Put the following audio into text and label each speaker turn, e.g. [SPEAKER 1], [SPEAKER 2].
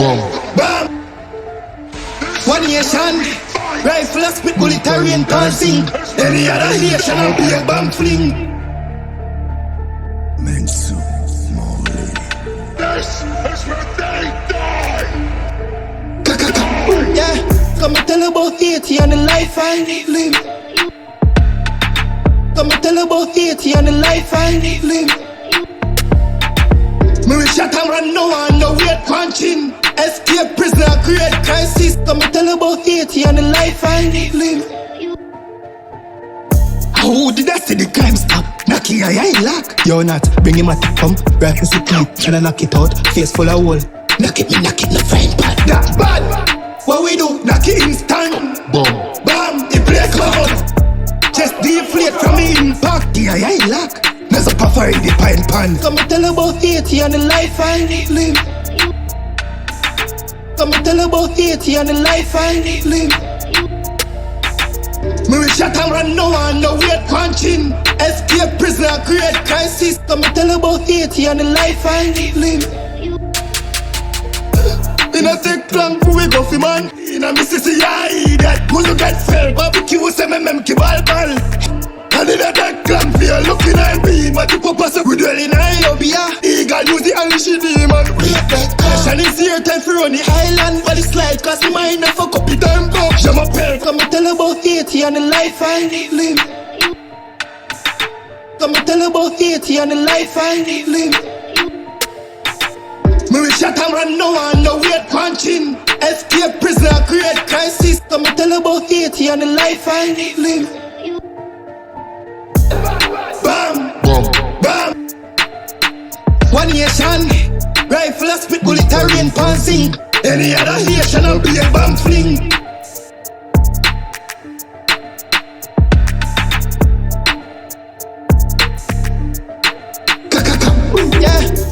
[SPEAKER 1] Bam. One nation, rifle a spit bullet a rain dancing. Any other nation will be a bomb fling. Mensu, Molly. This is where they die. Yeah, come and tell about Ayetian and the life I live. Come and tell about Ayetian and the life I live. Me will shot and run no one, no weight punching. Escape prisoner, create crisis. Come and tell about Ayetian and the life I live. How did I see the crime stop? Knocky I lock. You're not, bring him at the pump. Rifle sit tight, tryna knock it out. Face full of hole. Knock it, no frying pan. That's bad. What we do? Knock it instant. Boom. Bam, it play cloud. Just deflate from the impact. The I lock. There's a puffer in the pine pan. Come and tell about Ayetian and the life I live. Come and tell about Ayetian and the life I live. Me will shot and run no one, no weight punching. Escape prisoner, create crisis. Come and tell about Ayetian and the life I live. In a take long we go fi man. In a Mississippi that who you get fell. Barbecue say me ki ball. And in a take long fi you looking at me. But the purpose of we dwell in Ayobia. Eagle use the Irish demon. Passion is here time for run the island. But it's like cause me mind a fuck up the damn go. Jam up here. Come and tell about Ayetian and the life I live. Come and tell about Ayetian and the life I live. Me will shot and run no one, no weight punching. Escape prisoner, create crisis. Come and tell about Ayetian and the life I live. Bam, bam. One nation, rifle a spit bullet a rain passing. Any other nation will be a bomb fling. Yeah.